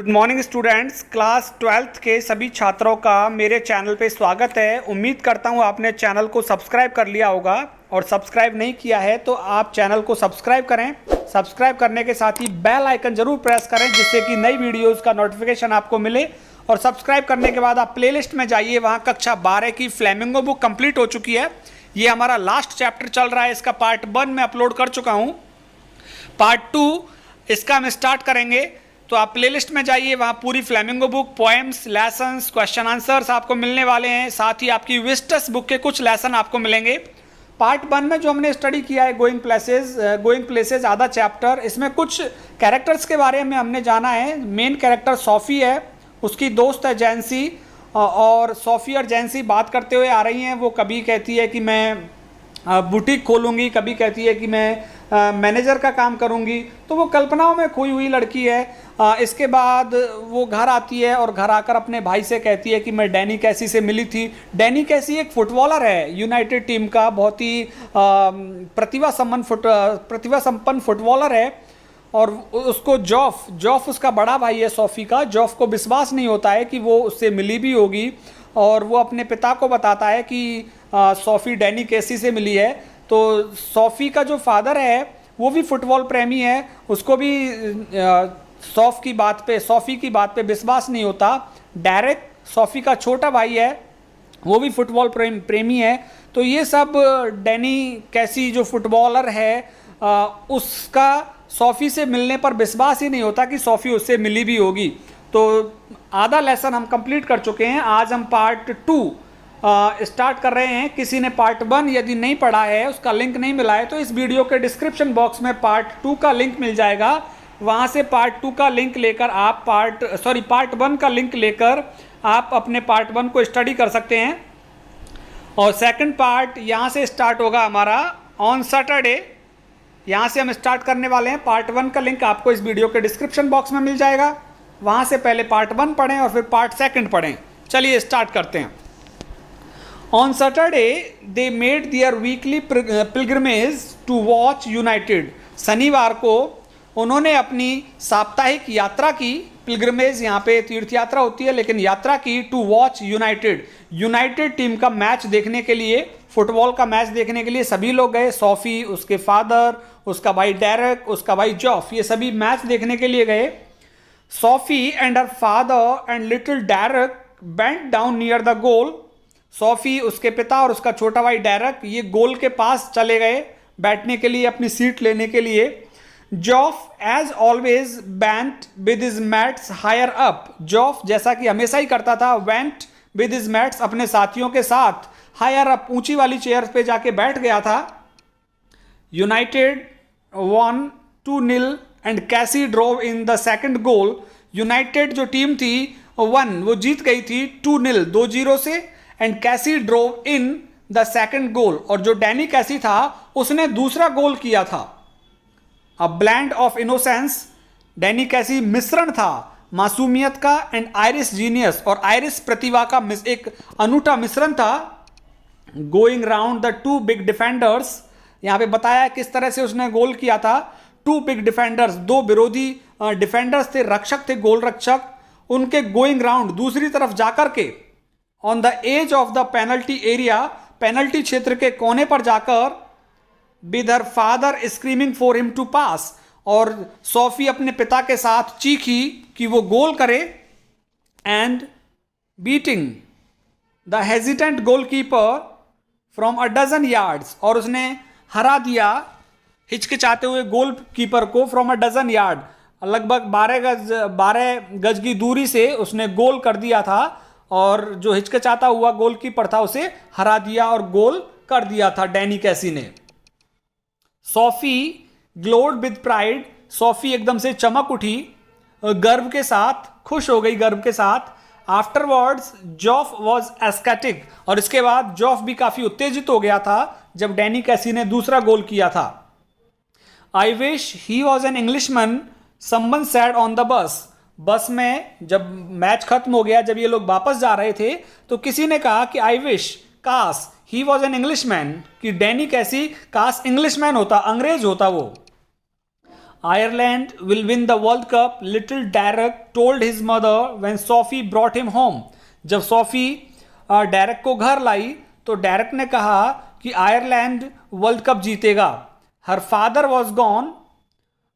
Good morning students. Class 12th के सभी छात्रों का मेरे चैनल पे स्वागत है। उम्मीद करता हूँ आपने चैनल को सब्सक्राइब कर लिया होगा और सब्सक्राइब नहीं किया है तो आप चैनल को सब्सक्राइब करें। सब्सक्राइब करने के साथ ही बेल आइकन जरूर प्रेस करें जिससे कि नई वीडियोज़ का नोटिफिकेशन आपको मिले। और सब्सक्राइब करने के बाद आप प्लेलिस्ट में जाइए, वहाँ कक्षा 12 की फ्लेमिंगो बुक कंप्लीट हो चुकी है। ये हमारा लास्ट चैप्टर चल रहा है, इसका पार्ट 1 मैं अपलोड कर चुका हूँ। पार्ट 2 इसका हम स्टार्ट करेंगे, तो आप प्लेलिस्ट में जाइए, वहाँ पूरी flamingo book, poems, lessons, question answers आपको मिलने वाले हैं। साथ ही आपकी विस्टस बुक के कुछ लेसन आपको मिलेंगे। पार्ट 1 में जो हमने स्टडी किया है गोइंग प्लेसेस आधा चैप्टर, इसमें कुछ कैरेक्टर्स के बारे में हमने जाना है। मेन कैरेक्टर सोफ़ी है, उसकी दोस्त है जैंसी, और सोफ़ी और जैंसी बात करते हुए आ रही हैं। वो कभी कहती है कि मैं बुटीक खोलूँगी, कभी कहती है कि मैं मैनेजर का काम करूँगी। तो वो कल्पनाओं में खोई हुई लड़की है। इसके बाद वो घर आती है और घर आकर अपने भाई से कहती है कि मैं डैनी कैसी से मिली थी। डैनी कैसी एक फुटबॉलर है, यूनाइटेड टीम का बहुत ही प्रतिभा संपन्न फुटबॉलर है। और उसको जॉफ उसका बड़ा भाई है सोफ़ी का। जॉफ को विश्वास नहीं होता है कि वो उससे मिली भी होगी, और वो अपने पिता को बताता है कि सोफ़ी डैनी कैसी से मिली है। तो सोफ़ी का जो फादर है वो भी फुटबॉल प्रेमी है, उसको भी सोफ़ी की बात पे विश्वास नहीं होता। डायरेक्ट सोफ़ी का छोटा भाई है, वो भी फुटबॉल प्रेमी है। तो ये सब डैनी कैसी जो फुटबॉलर है उसका सोफ़ी से मिलने पर विश्वास ही नहीं होता कि सोफ़ी उससे मिली भी होगी। तो आधा लेसन हम कंप्लीट कर चुके हैं। आज हम पार्ट 2 स्टार्ट कर रहे हैं। किसी ने पार्ट 1 यदि नहीं पढ़ा है, उसका लिंक नहीं मिला है, तो इस वीडियो के डिस्क्रिप्शन बॉक्स में पार्ट 2 का लिंक मिल जाएगा। वहाँ से पार्ट 2 का लिंक लेकर आप पार्ट 1 का लिंक लेकर आप अपने पार्ट 1 को स्टडी कर सकते हैं। और सेकंड पार्ट यहाँ से स्टार्ट होगा हमारा ऑन सैटरडे। यहाँ से हम स्टार्ट करने वाले हैं। पार्ट 1 का लिंक आपको इस वीडियो के डिस्क्रिप्शन बॉक्स में मिल जाएगा। वहाँ से पहले पार्ट 1 पढ़ें और फिर पार्ट 2 पढ़ें। चलिए स्टार्ट करते हैं। On Saturday they made their weekly pilgrimage to watch United. शनिवार को उन्होंने अपनी साप्ताहिक यात्रा की। पिलग्रिमेज यहाँ पे तीर्थ यात्रा होती है, लेकिन यात्रा की टू वॉच यूनाइटेड टीम का मैच देखने के लिए, फुटबॉल का मैच देखने के लिए सभी लोग गए। सोफ़ी, उसके फादर, उसका भाई डेरेक, उसका भाई जॉफ, ये सभी मैच देखने के लिए गए। SoFi and her father and little Derek bent down near the goal. SoFi, उसके पिता और उसका छोटा भाई डेरेक ये गोल के पास चले गए बैठने के लिए, अपनी सीट लेने के लिए। Geoff as always went with his mates higher up. Geoff जैसा कि हमेशा ही करता था, वेंट विद हिज मैट्स, अपने साथियों के साथ हायर अप, ऊंची वाली चेयर पे जाके बैठ गया था। यूनाइटेड won 2-0 एंड कैसी drove in the second goal. United जो टीम थी वो जीत गई थी 2-0, 2-0 से। एंड कैसी drove in the second goal, और जो डैनी कैसी था उसने दूसरा गोल किया था। A blend of innocence, Danny कैसी मिश्रण था मासूमियत का, एंड आयरिश जीनियस, और आयरिश प्रतिभा का एक अनूठा मिश्रण था। Going round the 2 big defenders, यहाँ पे बताया किस तरह से उसने गोल किया था। 2 बिग डिफेंडर्स, 2 विरोधी डिफेंडर्स थे, रक्षक थे, गोल रक्षक। उनके गोइंग राउंड, दूसरी तरफ जाकर के, on the edge of the penalty area, penalty क्षेत्र के कोने पर जाकर, with her father screaming for him to pass, और सोफ़ी अपने पिता के साथ चीखी कि वो गोल करे। And beating the hesitant goalkeeper from a dozen yards, और उसने हरा दिया हिचकिचाते हुए गोल कीपर को फ्रॉम अ डजन यार्ड, लगभग 12 गज की दूरी से उसने गोल कर दिया था। और जो हिचकिचाता हुआ गोलकीपर था उसे हरा दिया और गोल कर दिया था डैनी कैसी ने। SoFi glowed with pride, SoFi एकदम से चमक उठी गर्व के साथ, खुश हो गई गर्व के साथ। आफ्टरवर्ड्स जॉफ वॉज एस्केटिक, और इसके बाद जॉफ भी काफी उत्तेजित हो गया था जब डैनी कैसी ने दूसरा गोल किया था। I wish he was an Englishman, someone said on the bus. बस में जब मैच खत्म हो गया, जब ये लोग वापस जा रहे थे, तो किसी ने कहा कि आई विश, काश, ही वॉज एन इंग्लिशमैन, कि डैनी कैसी काश इंग्लिशमैन होता, अंग्रेज होता वो। Ireland will win the World Cup, little Derek told his mother when Sophie brought him home. जब सोफी डेरेक को घर लाई तो डेरेक ने कहा कि आयरलैंड वर्ल्ड कप जीतेगा. Her father was gone.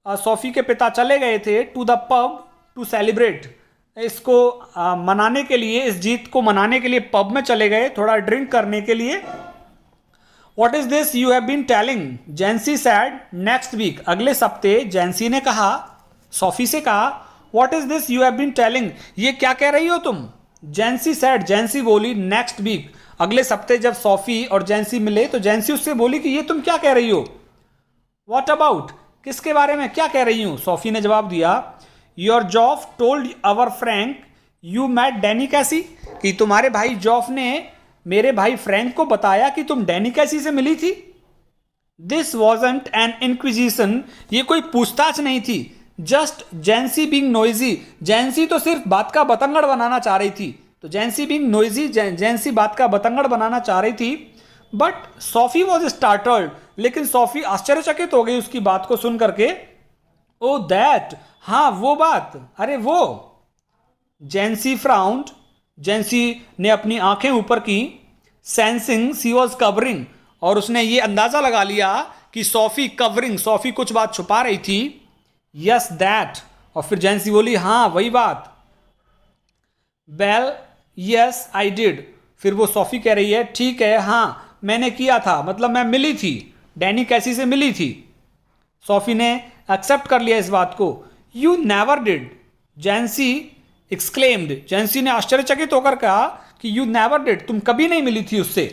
Sophie के पिता चले गए थे to the pub to celebrate. इसको मनाने के लिए, इस जीत को मनाने के लिए पब में चले गए, थोड़ा ड्रिंक करने के लिए. What is this you have been telling? जेंसी said next week. अगले सप्ते जेंसी ने कहा, सोफी से कहा, What is this you have been telling? ये क्या कह रही हो तुम? जेंसी said, जेंसी बोली next week. अगले सप्ते जब सोफी और जेंसी मिले तो जेंसी उससे बोली कि ये तुम क्या कह रही हो? What about? किसके बारे में क्या कह रही हूँ? सोफी ने जवाब दिया, Your Joff told our Frank you met Danny Casey. कि तुम्हारे भाई जॉफ ने मेरे भाई फ्रैंक को बताया कि तुम डैनी कैसी से मिली थी. This wasn't N inquisition. ये कोई पूछताछ नहीं थी. Just जेंसी being noisy. जेंसी तो सिर्फ बात का बतंगड़ बनाना चाह रही थी. तो जेंसी बीइंग नोइजी, जेंसी बात का बतंगड़ बनाना चाह रही थी. But Sophie was startled. लेकिन सोफी आश्चर्यचकित हो गई उसकी बात को सुन करके. ओ दैट, हाँ वो बात, अरे वो. जेंसी फ्राउंड. जेंसी ने अपनी आंखें ऊपर की. Sensing she was covering. और उसने ये अंदाजा लगा लिया कि सोफी कवरिंग, सोफी कुछ बात छुपा रही थी. Yes that. और फिर जेंसी बोली, हाँ वही बात. Well yes I did. फिर वो सोफी कह रही है, ठीक है हाँ मैंने किया था, मतलब मैं मिली थी, डैनी कैसी से मिली थी. सोफी ने एक्सेप्ट कर लिया इस बात को. You never did. Jency exclaimed. Jency ने आश्चर्यचकित होकर कहा कि यू नेवर डिड, तुम कभी नहीं मिली थी उससे.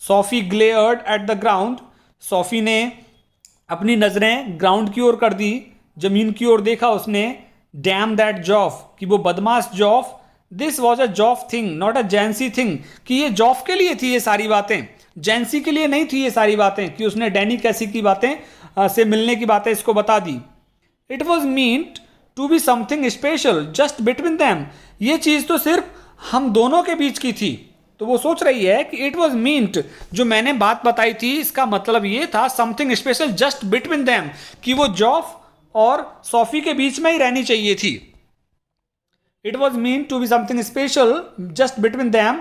Sophie glared at the ground. Sophie ने अपनी नजरें ग्राउंड की ओर कर दी, जमीन की ओर देखा उसने. डैम दैट जॉफ, कि वो बदमाश जॉफ. This was a जॉफ thing not a जेंसी thing. कि ये जॉफ के लिए थी ये सारी बातें, जेंसी के लिए नहीं थी ये सारी बातें, कि उसने डैनी कैसी की बातें से मिलने की बातें इसको बता दी. It was meant to be something special just between them. ये चीज तो सिर्फ हम दोनों के बीच की थी. तो वो सोच रही है कि इट वॉज मीन्ट, जो मैंने बात बताई थी इसका मतलब ये था something special just between them, कि वो जॉफ और सोफी के बीच में ही रहनी चाहिए थी. It was meant to be something special just between them,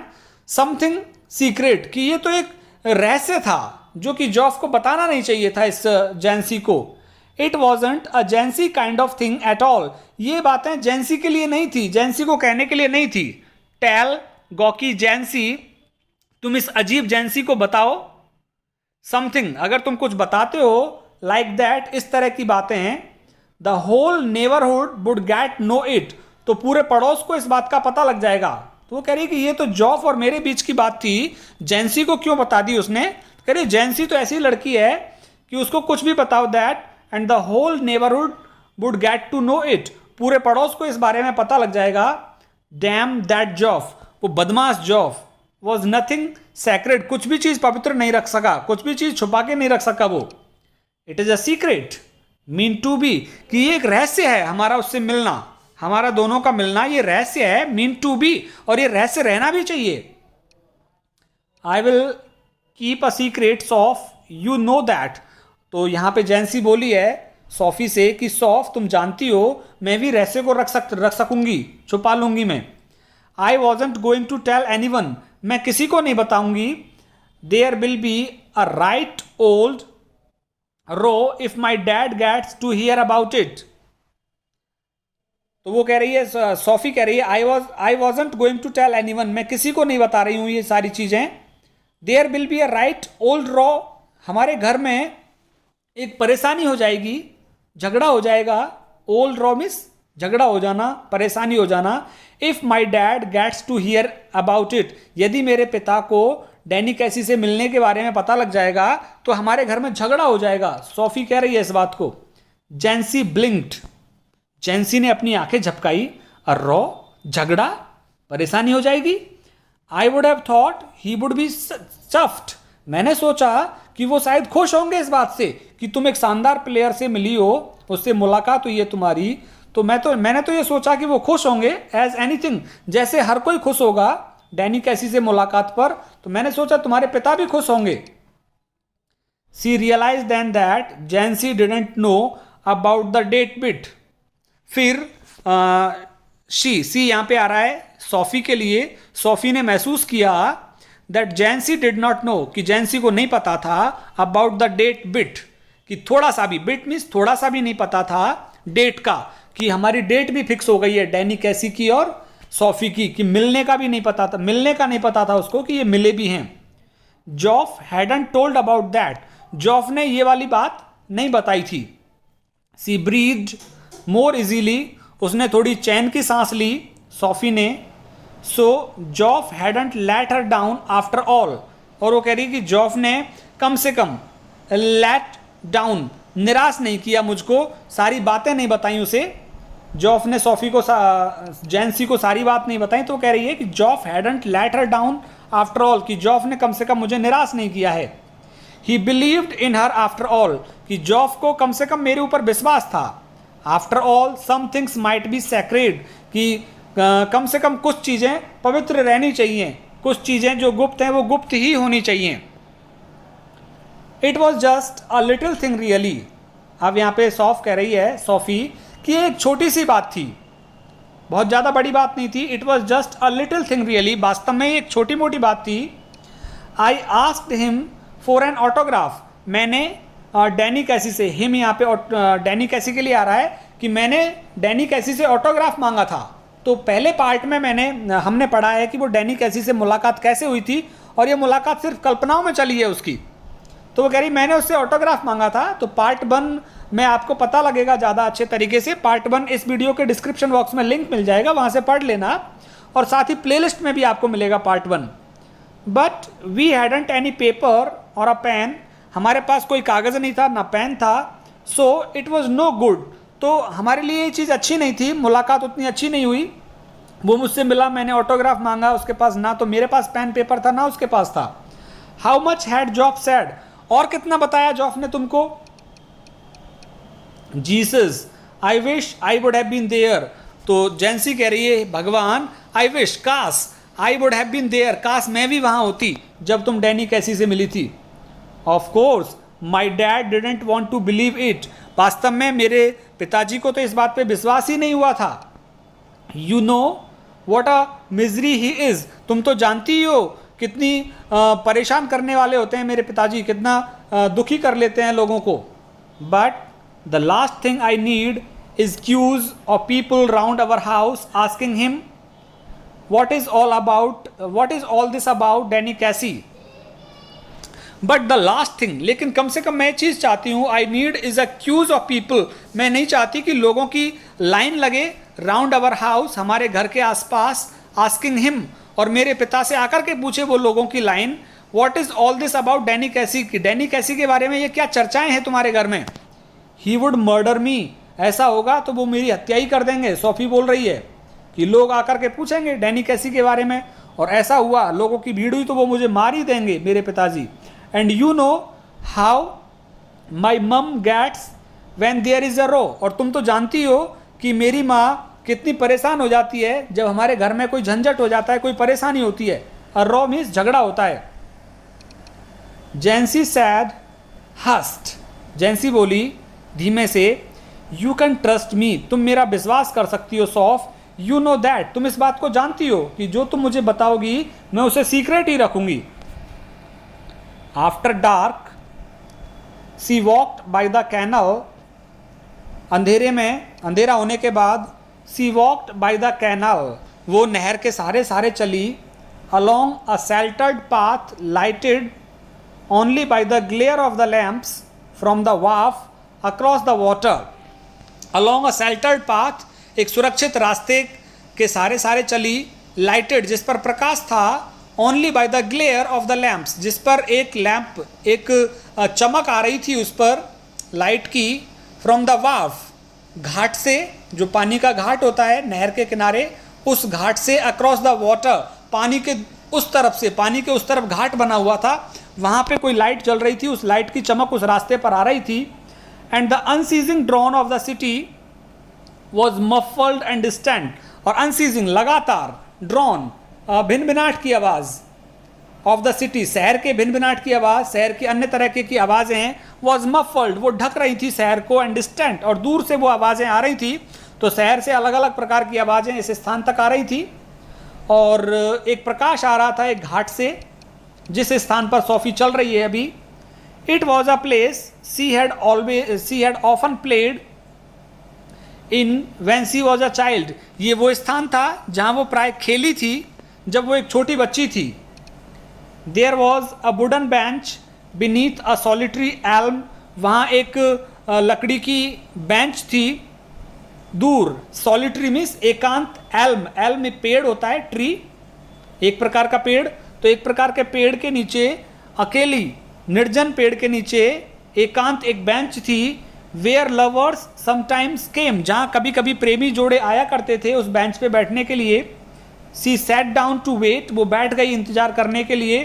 something secret, कि ये तो एक रहस्य था जो कि जॉफ को बताना नहीं चाहिए था इस जेंसी को. It wasn't a जेंसी kind of thing at all. ये बातें जेंसी के लिए नहीं थी, जेंसी को कहने के लिए नहीं थी. टेल गॉकी जेंसी, तुम इस अजीब जेंसी को बताओ. समथिंग, अगर तुम कुछ बताते हो लाइक दैट, इस तरह की बातें, the whole neighbourhood would get know it, तो पूरे पड़ोस को इस बात का पता लग जाएगा. तो वो कह रही है कि ये तो जॉफ और मेरे बीच की बात थी, जेंसी को क्यों बता दी उसने. कह रही जेंसी तो ऐसी लड़की है कि उसको कुछ भी बताओ that and the whole neighbourhood would get to know it, पूरे पड़ोस को इस बारे में पता लग जाएगा. डैम दैट जॉफ, वो बदमाश जॉफ, वॉज नथिंग सैक्रेड, कुछ भी चीज पवित्र नहीं रख सका, कुछ भी चीज छुपा के नहीं रख सका वो. It is a secret meant to be, कि ये एक रहस्य है हमारा उससे मिलना, हमारा दोनों का मिलना ये रहस्य है. मीन टू बी, और ये रहस्य रहना भी चाहिए. I will keep a secret of, you know that. तो यहां पे जेंसी बोली है सोफी से कि सॉफ तुम जानती हो मैं भी रहस्य को रख सकूंगी, छुपा लूंगी मैं. I wasn't going to tell anyone, मैं किसी को नहीं बताऊंगी. There will be a right old row if my dad gets to hear about it. तो वो कह रही है, सोफी कह रही है, I wasn't going to tell anyone, मैं किसी को नहीं बता रही हूं ये सारी चीजें. There will be a right old row, हमारे घर में एक परेशानी हो जाएगी, झगड़ा हो जाएगा. ओल्ड रो मिस झगड़ा हो जाना, परेशानी हो जाना. If my dad gets to hear about it, यदि मेरे पिता को डैनी कैसी से मिलने के बारे में पता लग जाएगा तो हमारे घर में झगड़ा हो जाएगा. सोफी कह रही है इस बात को. जेंसी ब्लिंक्ड, जेंसी ने अपनी आंखें झपकाई. अर्रो, झगड़ा, परेशानी हो जाएगी. I would have thought he would be chuffed, मैंने सोचा कि वो शायद खुश होंगे इस बात से कि तुम एक शानदार प्लेयर से मिली हो, उससे मुलाकात हुई है तुम्हारी. तो मैंने तो ये सोचा कि वो खुश होंगे एज एनीथिंग, जैसे हर कोई खुश होगा डैनी कैसी से मुलाकात पर. तो मैंने सोचा तुम्हारे पिता भी खुश होंगे. She realised then that Jency didn't know about the date bit. फिर सी यहाँ पे आ रहा है सोफी के लिए। सोफी ने महसूस किया दैट जैंसी डिड नॉट नो, कि जैंसी को नहीं पता था अबाउट द डेट बिट, कि थोड़ा सा भी, बिट मीन्स थोड़ा सा भी नहीं पता था डेट का, कि हमारी डेट भी फिक्स हो गई है डैनी कैसी की और सोफी की, कि मिलने का भी नहीं पता था, मिलने का नहीं पता था उसको कि ये मिले भी हैं। जॉफ हैडंट टोल्ड अबाउट दैट, जॉफ ने ये वाली बात नहीं बताई थी। सी ब्रीथ्ड मोर इजीली, उसने थोड़ी चैन की सांस ली सोफी ने। So Joff hadn't let her down after all, और वो कह रही कि जॉफ ने कम से कम लेट डाउन, निराश नहीं किया मुझको, सारी बातें नहीं बताई उसे। जॉफ ने सोफी को, जैंसी को सारी बात नहीं बताई, तो कह रही है कि जॉफ hadn't let her down after all, कि जॉफ ने कम से कम मुझे निराश नहीं किया है। ही believed in her after all, कि जॉफ को कम से कम मेरे ऊपर विश्वास था। After all some things might be sacred, कि कम से कम कुछ चीज़ें पवित्र रहनी चाहिए, कुछ चीज़ें जो गुप्त हैं वो गुप्त ही होनी चाहिए। It was just a little thing really, अब यहाँ पे सॉफ कह रही है सोफी कि एक छोटी सी बात थी, बहुत ज़्यादा बड़ी बात नहीं थी। It was just a little thing really, वास्तव में एक छोटी मोटी बात थी। I asked him for an autograph, मैंने डैनी कैसी से, हिम यहाँ पे डैनी कैसी के लिए आ रहा है कि मैंने डैनी कैसी से ऑटोग्राफ मांगा था। तो पहले पार्ट में हमने पढ़ा है कि वो डैनी कैसी से मुलाकात कैसे हुई थी, और ये मुलाकात सिर्फ कल्पनाओं में चली है उसकी। तो वो कह रही मैंने उससे ऑटोग्राफ मांगा था। तो पार्ट 1 में आपको पता लगेगा ज़्यादा अच्छे तरीके से। पार्ट 1 इस वीडियो के डिस्क्रिप्शन बॉक्स में लिंक मिल जाएगा, वहाँ से पढ़ लेना, और साथ ही प्लेलिस्ट में भी आपको मिलेगा part 1। But we hadn't any paper और अ पेन, हमारे पास कोई कागज़ नहीं था ना पेन था। So it was no good, तो हमारे लिए ये चीज़ अच्छी नहीं थी, मुलाकात उतनी अच्छी नहीं हुई। वो मुझसे मिला, मैंने ऑटोग्राफ मांगा, उसके पास ना तो मेरे पास पेन पेपर था ना उसके पास था। How much had Geoff said, और कितना बताया जॉफ ने तुमको। Jesus I wish I would have been there, तो जैंसी कह रही है भगवान आई विश, काश, I would have been there, काश मैं भी वहां होती जब तुम डैनी कैसी से मिली थी। Of course my dad didn't want to believe it, वास्तव में मेरे पिताजी को तो इस बात पे विश्वास ही नहीं हुआ था। You know what a misery he is, तुम तो जानती हो कितनी परेशान करने वाले होते हैं मेरे पिताजी, कितना दुखी कर लेते हैं लोगों को। But the last thing I need is queues of people round our house asking him what is all this about Danny Casey. But the last thing, लेकिन कम से कम मैं चीज़ चाहती हूँ, I need is a queues of people, मैं नहीं चाहती कि लोगों की लाइन लगे राउंड अवर हाउस, हमारे घर के आसपास, आस्किंग हिम, और मेरे पिता से आकर के पूछे वो लोगों की line, what is all this about Danny कैसी, डैनी कैसी के बारे में ये क्या चर्चाएं हैं तुम्हारे घर में। ही वुड मर्डर मी, ऐसा होगा तो वो मेरी हत्या ही कर देंगे। सोफी बोल रही है कि लोग आकर के पूछेंगे डैनी कैसी के बारे में, और ऐसा हुआ, लोगों की भीड़ हुई तो वो मुझे मार ही देंगे मेरे पिताजी। And you know how my mum gets when there is a row, और तुम तो जानती हो कि मेरी माँ कितनी परेशान हो जाती है जब हमारे घर में कोई झंझट हो जाता है, कोई परेशानी होती है। अ रो मीन्स झगड़ा होता है। जैंसी सैड हस्ट, जैंसी बोली धीमे से, यू कैन ट्रस्ट मी, तुम मेरा विश्वास कर सकती हो सॉफ, यू नो दैट, तुम इस बात को जानती हो कि जो तुम मुझे बताओगी मैं उसे सीक्रेट ही रखूंगी। After dark she walked by the canal, अंधेरे में, अंधेरा होने के बाद, she walked by the canal, वो नहर के सहारे चली। Along a sheltered path lighted only by the glare of the lamps from the wharf across the water. Along a sheltered path, एक सुरक्षित रास्ते के सहारे चली, लाइटेड, जिस पर प्रकाश था, only by the glare of the lamps, जिस पर एक लैंप, एक चमक आ रही थी उस पर लाइट की, फ्रॉम द वाफ, घाट से, जो पानी का घाट होता है नहर के किनारे, उस घाट से, अक्रॉस द वाटर, पानी के उस तरफ से, पानी के उस तरफ घाट बना हुआ था, वहाँ पे कोई लाइट जल रही थी, उस लाइट की चमक उस रास्ते पर आ रही थी। And the unceasing drawn of the city was muffled and distant, और अनसीजिंग, लगातार, ड्रॉन, भिनभिनाट की आवाज़, ऑफ द सिटी, शहर के भिनभिनाट की आवाज़, शहर की अन्य तरह की आवाज़ें हैं, वॉज मफल्ड, वो ढक रही थी शहर को, एंड डिस्टेंट, और दूर से वो आवाज़ें आ रही थी। तो शहर से अलग अलग प्रकार की आवाज़ें इस स्थान तक आ रही थी, और एक प्रकाश आ रहा था एक घाट से जिस स्थान पर सोफी चल रही है अभी। It was a place she had often played in when she was a child, ये वो स्थान था जहाँ वो प्राय खेली थी जब वो एक छोटी बच्ची थी। There was a wooden bench beneath a solitary elm, वहाँ एक लकड़ी की बेंच थी दूर, सॉलिटरी मीन्स एकांत, एल्म, एल्म में पेड़ होता है, ट्री, एक प्रकार का पेड़, तो एक प्रकार के पेड़ के नीचे, अकेली निर्जन पेड़ के नीचे एकांत एक बेंच थी। वेयर लवर्स समटाइम्स केम, जहाँ कभी कभी प्रेमी जोड़े आया करते थे उस बेंच पे बैठने के लिए। She sat down to wait, वो बैठ गई इंतजार करने के लिए।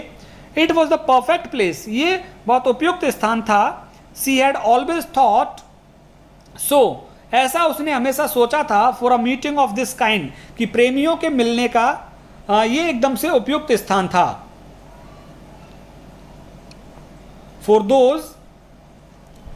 It was the perfect place, ये बहुत उपयुक्त स्थान था। She had always thought so, ऐसा उसने हमेशा सोचा था, for a meeting of this kind, कि प्रेमियों के मिलने का ये एकदम से उपयुक्त स्थान था। फॉर दोज,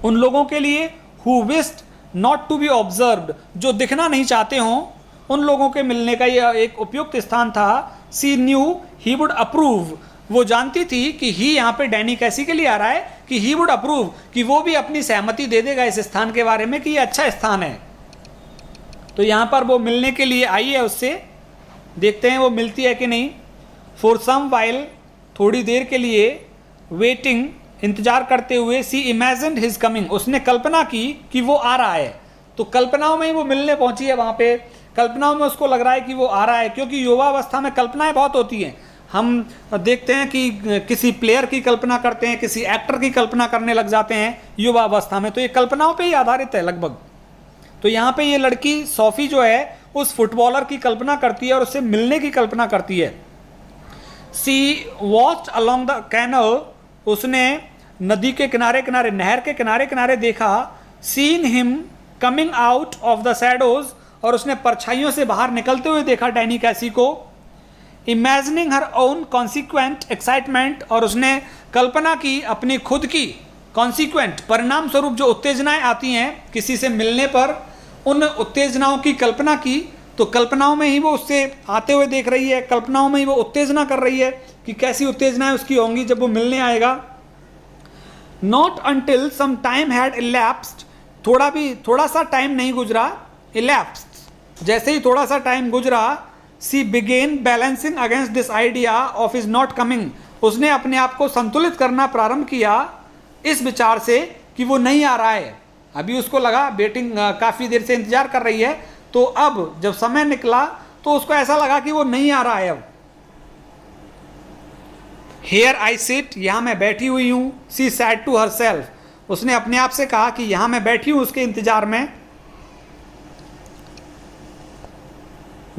उन लोगों के लिए, who wished not to be observed, जो दिखना नहीं चाहते हों, उन लोगों के मिलने का यह एक उपयुक्त स्थान था। सी न्यू ही वुड अप्रूव, वो जानती थी कि ही यहाँ पे डैनी कैसी के लिए आ रहा है, कि ही वुड अप्रूव, कि वो भी अपनी सहमति दे देगा इस स्थान के बारे में कि ये अच्छा स्थान है। तो यहाँ पर वो मिलने के लिए आई है उससे, देखते हैं वो मिलती है कि नहीं। फॉर सम वाइल, थोड़ी देर के लिए, वेटिंग, इंतजार करते हुए, सी इमेजिन्ड हिज कमिंग, उसने कल्पना की कि वो आ रहा है। तो कल्पनाओं में ही वो मिलने पहुंची है वहाँ पे, कल्पनाओं में उसको लग रहा है कि वो आ रहा है, क्योंकि युवावस्था में कल्पनाएं बहुत होती हैं। हम देखते हैं कि किसी प्लेयर की कल्पना करते हैं, किसी एक्टर की कल्पना करने लग जाते हैं युवावस्था में, तो ये कल्पनाओं पे ही आधारित है लगभग। तो यहाँ पे ये लड़की सोफी जो है उस फुटबॉलर की कल्पना करती है और उससे मिलने की कल्पना करती है। सी वॉच्ड अलोंग द कैनल, उसने नदी के किनारे किनारे, नहर के किनारे किनारे देखा। Seen him coming out of the shadows, और उसने परछाइयों से बाहर निकलते हुए देखा डैनी कैसी को। Imagining her own consequent excitement, और उसने कल्पना की अपनी खुद की कॉन्सिक्वेंट, परिणाम स्वरूप जो उत्तेजनाएं आती हैं किसी से मिलने पर, उन उत्तेजनाओं की कल्पना की। तो कल्पनाओं में ही वो उससे आते हुए देख रही है, कल्पनाओं में ही वो उत्तेजना कर रही है कि कैसी उत्तेजनाएं उसकी होंगी जब वो मिलने आएगा। Not until some time had elapsed, थोड़ा सा टाइम नहीं गुजरा, इलैप्स्ड, जैसे ही थोड़ा सा टाइम गुजरा, she began balancing against this idea of is not coming, उसने अपने आप को संतुलित करना प्रारंभ किया इस विचार से कि वो नहीं आ रहा है। अभी उसको लगा वेटिंग, काफ़ी देर से इंतजार कर रही है, तो अब जब समय निकला तो उसको ऐसा लगा कि वो नहीं आ रहा है अब। हेयर आई सिट, यहाँ मैं बैठी हुई हूँ। सी सैड टू हर सेल्फ, उसने अपने आप से कहा कि यहाँ मैं बैठी हूँ उसके इंतजार में।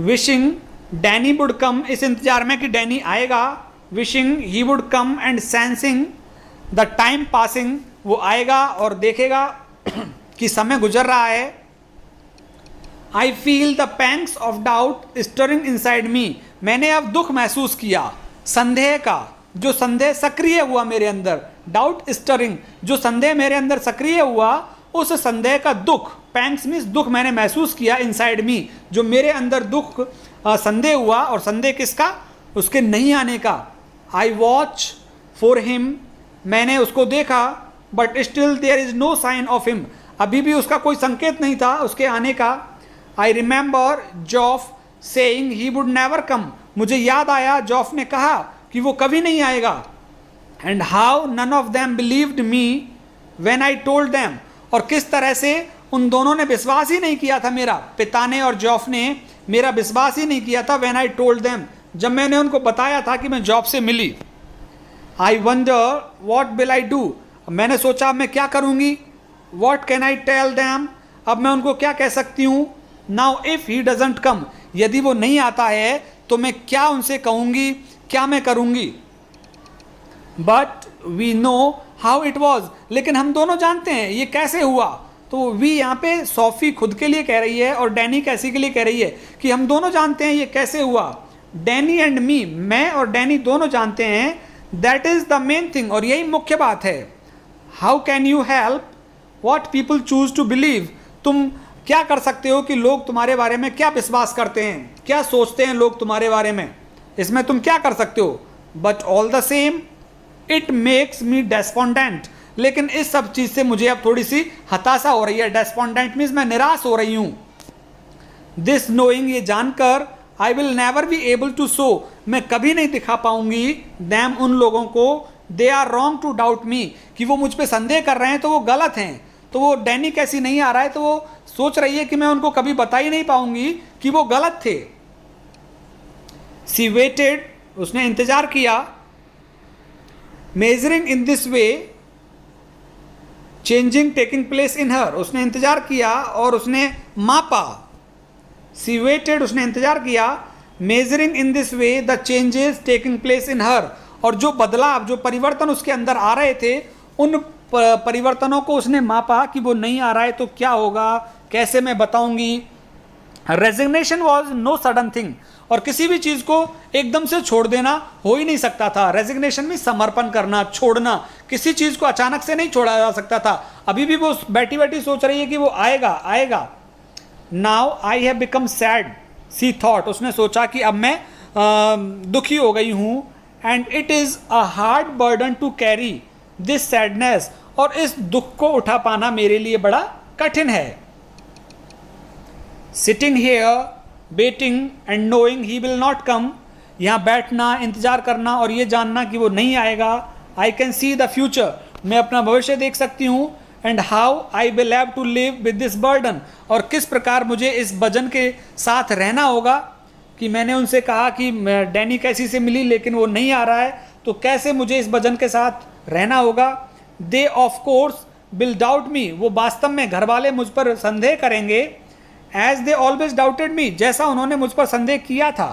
विशिंग डैनी वुड कम, इस इंतजार में कि डैनी आएगा। Wishing he would come and sensing the time passing, वो आएगा और देखेगा कि समय गुजर रहा है। I feel the pangs of doubt stirring inside me, मैंने अब दुख महसूस किया संदेह का, जो संदेह सक्रिय हुआ मेरे अंदर। डाउट स्टरिंग, जो संदेह मेरे अंदर सक्रिय हुआ, उस संदेह का दुख, पैंग्स मीन्स दुख, मैंने महसूस किया इनसाइड मी, जो मेरे अंदर दुख संदेह हुआ, और संदेह किसका? उसके नहीं आने का। आई वॉच फॉर हिम, मैंने उसको देखा, but still there is no sign of him, अभी भी उसका कोई संकेत नहीं था उसके आने का। I remember जॉफ saying he would never come, मुझे याद आया जॉफ ने कहा कि वो कभी नहीं आएगा। And how none of them believed me when I told them, और किस तरह से उन दोनों ने विश्वास ही नहीं किया था मेरा, पिता ने और जॉफ ने मेरा विश्वास ही नहीं किया था। व्हेन आई टोल्ड देम, जब मैंने उनको बताया था कि मैं जॉब से मिली। I wonder what will I do, मैंने सोचा मैं क्या करूँगी। What can I tell them, अब मैं उनको क्या कह सकती हूँ। Now if he doesn't come, यदि वो नहीं आता है तो मैं क्या उनसे कहूँगी, क्या मैं करूँगी। But we know how it was, लेकिन हम दोनों जानते हैं ये कैसे हुआ। तो वी यहाँ पे सोफी खुद के लिए कह रही है और डैनी कैसी के लिए कह रही है कि हम दोनों जानते हैं ये कैसे हुआ। डैनी एंड मी, मैं और डैनी दोनों जानते हैं that is the main thing, और यही मुख्य बात है। How can you help what people choose to believe, तुम क्या कर सकते हो कि लोग तुम्हारे बारे में क्या विश्वास करते हैं, क्या सोचते हैं लोग तुम्हारे बारे में, इसमें तुम क्या कर सकते हो। But all the same it makes me despondent, लेकिन इस सब चीज से मुझे अब थोड़ी सी हताशा हो रही है। डेस्पोंडेंट मीन्स मैं निराश हो रही हूं। दिस नोइंग, ये जानकर, I will never be able to show, मैं कभी नहीं दिखा पाऊंगी, दैम, उन लोगों को, they are wrong to doubt me, कि वो मुझ पर संदेह कर रहे हैं तो वो गलत हैं। तो वो डैनी कैसी नहीं आ रहा है तो वो सोच रही है कि मैं उनको कभी बता ही नहीं पाऊंगी कि वो गलत थे। सी वेटेड, उसने इंतजार किया। Measuring in this way, changing taking place in her, उसने इंतजार किया और उसने मापा। सी वेटेड, उसने इंतजार किया। Measuring in this way the changes taking place in her, और जो बदलाव, जो परिवर्तन उसके अंदर आ रहे थे, उन परिवर्तनों को उसने मापा कि वो नहीं आ रहा है तो क्या होगा, कैसे मैं बताऊंगी। Resignation was no sudden thing, और किसी भी चीज को एकदम से छोड़ देना हो ही नहीं सकता था। रेजिग्नेशन में समर्पण करना, छोड़ना, किसी चीज को अचानक से नहीं छोड़ा जा सकता था। अभी भी वो बैठी बैठी सोच रही है कि वो आएगा आएगा। Now I have become sad, she thought, उसने सोचा कि अब मैं दुखी हो गई हूं। And it is a hard burden to carry this sadness, और इस दुख को उठा पाना मेरे लिए बड़ा कठिन है। Sitting here waiting and knowing he will not come, यहाँ बैठना, इंतजार करना और ये जानना कि वो नहीं आएगा। I can see the future, मैं अपना भविष्य देख सकती हूँ। And how I will have to live with this burden, और किस प्रकार मुझे इस वजन के साथ रहना होगा। कि मैंने उनसे कहा कि डैनी कैसी से मिली लेकिन वो नहीं आ रहा है, तो कैसे मुझे इस वजन के साथ रहना होगा। They of course will doubt me, वो वास्तव में घर वाले मुझ पर संदेह करेंगे। As they always doubted me, जैसा उन्होंने मुझ पर संदेह किया था।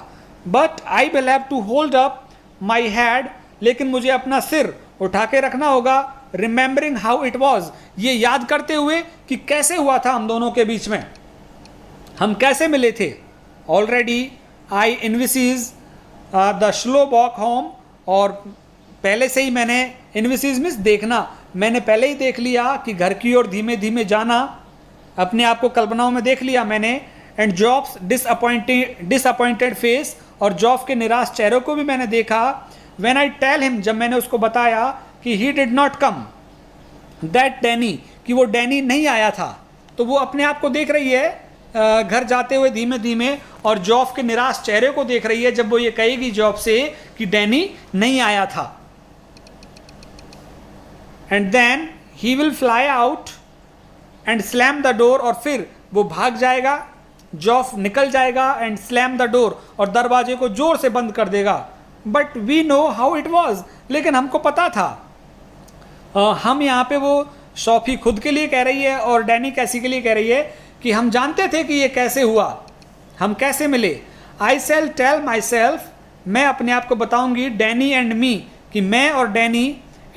But I will have to hold up my head, लेकिन मुझे अपना सिर उठा के रखना होगा। रिमेंबरिंग हाउ इट वॉज, ये याद करते हुए कि कैसे हुआ था हम दोनों के बीच में, हम कैसे मिले थे। Already I envisage the slow walk home, और पहले से ही मैंने, इन्विसीज मीन्स देखना, मैंने पहले ही देख लिया कि घर की ओर धीमे धीमे जाना, अपने आप को कल्पनाओं में देख लिया मैंने। एंड जॉब्स डिसअपॉइंटेड फेस, और जॉब के निराश चेहरों को भी मैंने देखा। व्हेन आई टेल हिम, जब मैंने उसको बताया कि he did not come, that Danny, कि वो डैनी नहीं आया था, तो वो अपने आप को देख रही है घर जाते हुए धीमे धीमे, और जॉब के निराश चेहरे को देख रही है जब वो ये कहेगी जॉब से कि डैनी नहीं आया था। And then he will fly out and slam the door, और फिर वो भाग जाएगा, जॉफ निकल जाएगा, एंड स्लैम द डोर, और दरवाजे को जोर से बंद कर देगा। But we know how it was, लेकिन हमको पता था। हम यहाँ पे, वो सोफी खुद के लिए कह रही है और डैनी कैसी के लिए कह रही है कि हम जानते थे कि ये कैसे हुआ, हम कैसे मिले। आई शैल टेल माई सेल्फ, मैं अपने आप को बताऊंगी, डैनी एंड मी, कि मैं और Danny,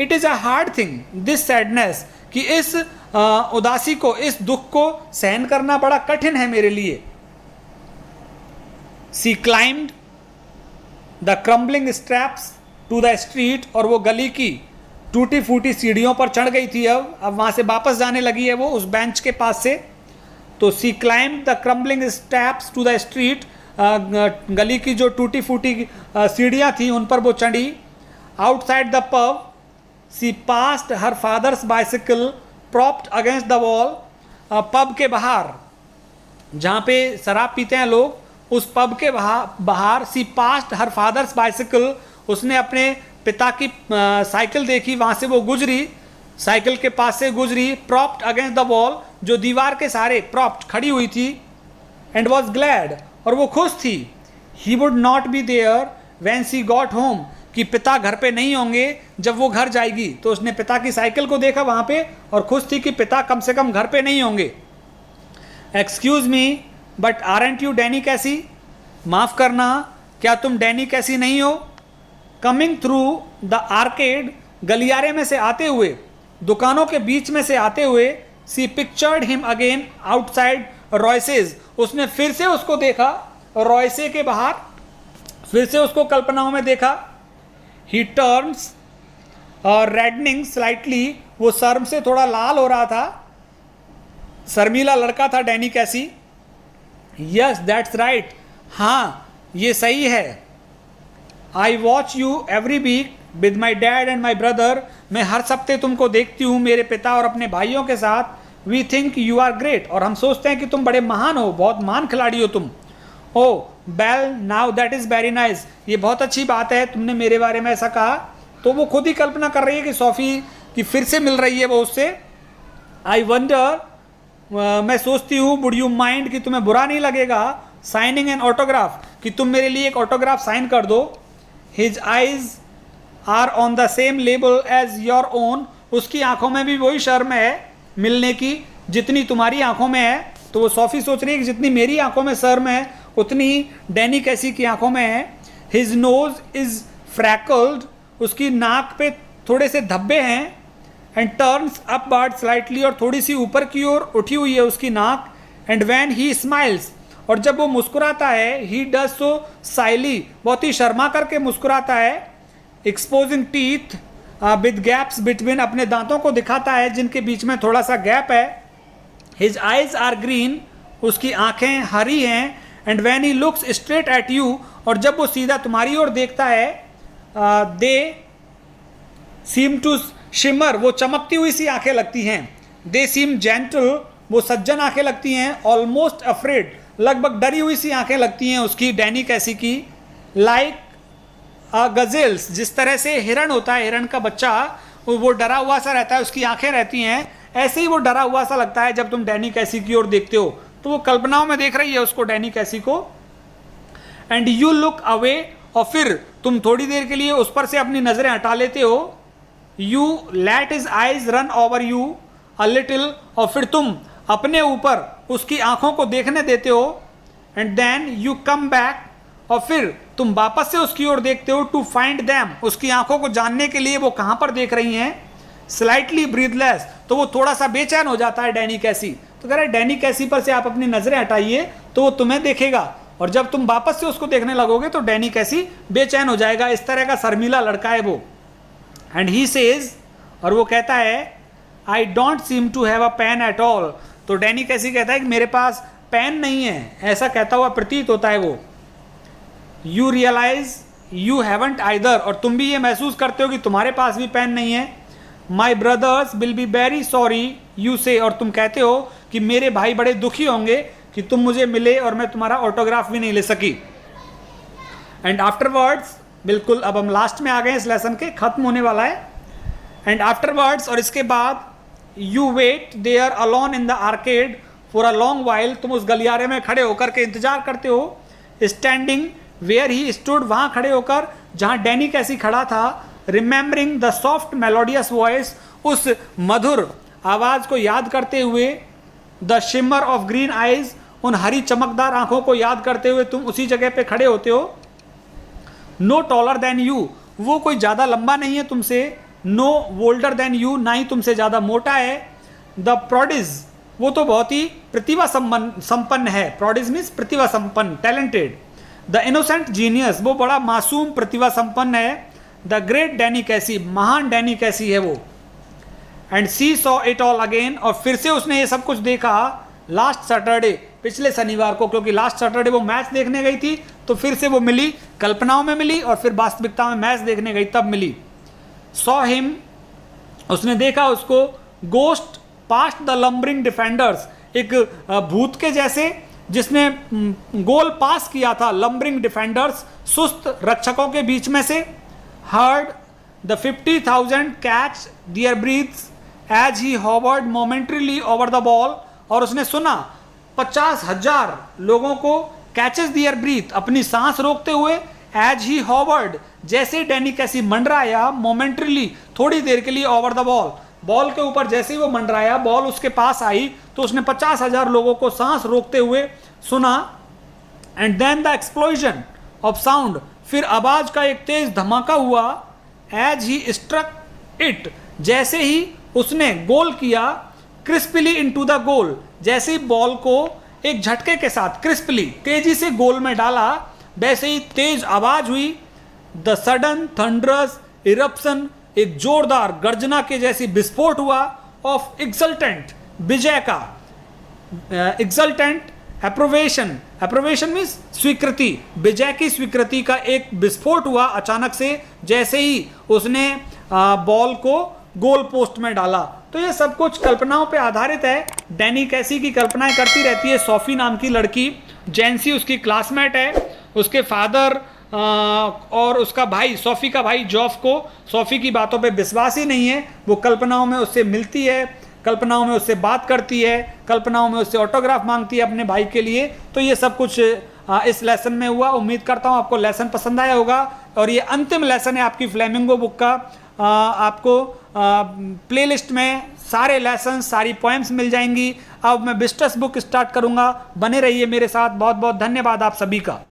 it is a hard thing this sadness, कि इस उदासी को, इस दुख को सहन करना बड़ा कठिन है मेरे लिए। She climbed the crumbling steps to the street, और वो गली की टूटी फूटी सीढ़ियों पर चढ़ गई थी। अब वहाँ से वापस जाने लगी है वो उस बेंच के पास से। तो she climbed the crumbling steps to the street, गली की जो टूटी फूटी सीढ़ियाँ थी उन पर वो चढ़ी। Outside the pub she passed her father's bicycle propped against the wall, pub के बाहर जहाँ पे शराब पीते हैं लोग, उस पब के बाहर सी पास्ड हर फादर्स बाइसिकल, उसने अपने पिता की साइकिल देखी, वहाँ से वो गुजरी, साइकिल के पास से गुजरी। प्रॉप्ड अगेंस्ट द वॉल, जो दीवार के सहारे प्रॉप्ड खड़ी हुई थी। एंड वॉज ग्लैड, और वो खुश थी। He would not be there when she got home, कि पिता घर पे नहीं होंगे जब वो घर जाएगी। तो उसने पिता की साइकिल को देखा वहाँ पे और खुश थी कि पिता कम से कम घर पे नहीं होंगे। Excuse me but aren't you Danny कैसी, माफ़ करना क्या तुम डैनी कैसी नहीं हो। कमिंग थ्रू द आर्केड, गलियारे में से आते हुए, दुकानों के बीच में से आते हुए, सी पिक्चर्ड हिम अगेन आउटसाइड रॉयसेज, उसने फिर से उसको देखा रॉयसे के बाहर, फिर से उसको कल्पनाओं में देखा। ही टर्न्स रेडनिंग स्लाइटली, वो शर्म से थोड़ा लाल हो रहा था, शर्मीला लड़का था डैनी कैसी। यस दैट्स राइट, हाँ ये सही है। I watch you every week with my dad and my brother, मैं हर हफ्ते तुमको देखती हूँ मेरे पिता और अपने भाइयों के साथ। We think you are great, और हम सोचते हैं कि तुम बड़े महान हो, बहुत महान खिलाड़ी हो तुम। Oh well now that is very nice, ये बहुत अच्छी बात है तुमने मेरे बारे में ऐसा कहा। तो वो खुद ही कल्पना कर रही है कि सोफी की फिर से मिल रही है वो उससे। आई वंडर, मैं सोचती हूँ, वुड यू माइंड, कि तुम्हें बुरा नहीं लगेगा, साइनिंग एन ऑटोग्राफ, कि तुम मेरे लिए एक ऑटोग्राफ साइन कर दो। His eyes are on the same level as your own, उसकी आंखों में भी वही शर्म है मिलने की जितनी तुम्हारी आंखों में है। तो वो सोफी सोच रही है कि जितनी मेरी आंखों में शर्म है उतनी डैनी कैसी की आंखों में है। हिज नोज इज फ्रैकल्ड, उसकी नाक पे थोड़े से धब्बे हैं। एंड टर्न्स अपवर्ड स्लाइटली, और थोड़ी सी ऊपर की ओर उठी हुई है उसकी नाक। एंड व्हेन ही स्माइल्स, और जब वो मुस्कुराता है, ही डज सो साइली, बहुत ही शर्मा करके मुस्कुराता है। Exposing teeth with gaps between, अपने दांतों को दिखाता है जिनके बीच में थोड़ा सा गैप है। हिज आइज आर ग्रीन, उसकी आंखें हरी हैं। And when he looks straight at you, और जब वो सीधा तुम्हारी ओर देखता है, दे सीम टू शिमर, वो चमकती हुई सी आंखें लगती हैं। दे सीम जेंटल, वो सज्जन आंखें लगती हैं। ऑलमोस्ट अफ्रेड, लगभग डरी हुई सी आंखें लगती हैं उसकी, डैनी कैसी की। लाइक गजेल्स, जिस तरह से हिरण होता है, हिरण का बच्चा, वो डरा हुआ सा रहता है, उसकी आंखें रहती हैं, ऐसे ही वो डरा हुआ सा लगता है जब तुम डैनी कैसी की ओर देखते हो। तो वो कल्पनाओं में देख रही है उसको, डैनी कैसी को। एंड यू लुक अवे, और फिर तुम थोड़ी देर के लिए उस पर से अपनी नजरें हटा लेते हो। You let his eyes run over you a little, और फिर तुम अपने ऊपर उसकी आंखों को देखने देते हो। And then you come back, और फिर तुम वापस से उसकी ओर देखते हो। टू फाइंड दैम, उसकी आंखों को जानने के लिए वो कहां पर देख रही हैं। स्लाइटली ब्रीथलेस, तो वो थोड़ा सा बेचैन हो जाता है डैनी कैसी। तो कह रहा है डैनी कैसी पर से आप अपनी नजरें हटाइए तो वो तुम्हें देखेगा, और जब तुम वापस से उसको देखने लगोगे तो डैनी कैसी बेचैन हो जाएगा। इस तरह का शर्मीला लड़का है वो। एंड ही सेज, और वो कहता है, I don't seem to have a pen at all, तो डैनी कैसी कहता है कि मेरे पास पेन नहीं है, ऐसा कहता हुआ प्रतीत होता है वो। You realise you haven't either, और तुम भी ये महसूस करते हो कि तुम्हारे पास भी पेन नहीं है। My brothers will be very sorry you say, और तुम कहते हो कि मेरे भाई बड़े दुखी होंगे कि तुम मुझे मिले और मैं तुम्हारा ऑटोग्राफ भी नहीं ले सकी। एंड आफ्टरवर्ड्स, बिल्कुल अब हम लास्ट में आ गए इस लेसन के, खत्म होने वाला है। एंड आफ्टरवर्ड्स, और इसके बाद, you wait there alone in the arcade for a long while, तुम उस गलियारे में खड़े होकर के इंतजार करते हो। स्टैंडिंग वेयर ही स्टूड, वहां खड़े होकर जहां डैनी कैसी खड़ा था। Remembering the soft melodious voice, उस मधुर आवाज को याद करते हुए। The shimmer of green eyes, उन हरी चमकदार आंखों को याद करते हुए तुम उसी जगह पे खड़े होते हो। नो टॉलर देन यू, वो कोई ज्यादा लंबा नहीं है तुमसे। नो वोल्डर देन यू, ना ही तुमसे ज्यादा मोटा है। द प्रोडिज, वो तो बहुत ही प्रतिभा संपन्न है। प्रोडिज मीन्स प्रतिभा संपन्न, टैलेंटेड। द इनोसेंट जीनियस, वो बड़ा मासूम प्रतिभा संपन्न है। द ग्रेट डैनी कैसी, महान डैनी कैसी है वो। And she saw it all again, और फिर से उसने ये सब कुछ देखा लास्ट सैटरडे, पिछले शनिवार को, क्योंकि लास्ट सैटरडे वो मैच देखने गई थी, तो फिर से वो मिली, कल्पनाओं में मिली और फिर वास्तविकता में मैच देखने गई तब मिली। सॉ हिम, उसने देखा उसको। Ghost past the lumbering defenders, एक भूत के जैसे जिसने गोल पास किया था लंबरिंग डिफेंडर्स, सुस्त रक्षकों के बीच में से। Heard the 50,000 catch their breaths as he hovered momentarily over the ball, और उसने सुना 50,000 लोगों को कैचेस दियर ब्रीथ, अपनी सांस रोकते हुए। एज ही हॉवर्ड, जैसे डैनी कैसी मंडराया, मोमेंटरीली, थोड़ी देर के लिए, ओवर द बॉल, बॉल के ऊपर जैसे ही वो मंडराया, बॉल उसके पास आई तो उसने 50,000 लोगों को सांस रोकते हुए सुना। And then the explosion of sound, फिर आवाज का एक तेज धमाका हुआ। एज ही स्ट्रक इट, जैसे ही उसने गोल किया। क्रिस्पली इनटू द गोल, जैसे ही बॉल को एक झटके के साथ क्रिस्पली, तेजी से गोल में डाला, वैसे ही तेज आवाज हुई। द सडन थंडरस इरप्शन, एक जोरदार गर्जना के जैसी विस्फोट हुआ ऑफ एक्सल्टेंट, विजय का, एक्सल्टेंट एप्रोवेशन, एप्रोवेशन मीन्स स्वीकृति, विजय की स्वीकृति का एक विस्फोट हुआ अचानक से, जैसे ही उसने बॉल को गोल पोस्ट में डाला। तो ये सब कुछ कल्पनाओं पे आधारित है। डैनी कैसी की कल्पनाएं करती रहती है। सोफी नाम की लड़की, जैंसी उसकी क्लासमेट है, उसके फादर और उसका भाई, सोफी का भाई जॉफ को सोफी की बातों पे विश्वास ही नहीं है। वो कल्पनाओं में उससे मिलती है, कल्पनाओं में उससे बात करती है, कल्पनाओं में उससे ऑटोग्राफ मांगती है अपने भाई के लिए। तो ये सब कुछ इस लेसन में हुआ। उम्मीद करता हूँ आपको लेसन पसंद आया होगा। और ये अंतिम लेसन है आपकी फ्लेमिंगो बुक का। आपको प्लेलिस्ट में सारे लेसन, सारी पोएम्स मिल जाएंगी। अब मैं बिस्टस बुक स्टार्ट करूँगा, बने रहिए मेरे साथ। बहुत बहुत धन्यवाद आप सभी का।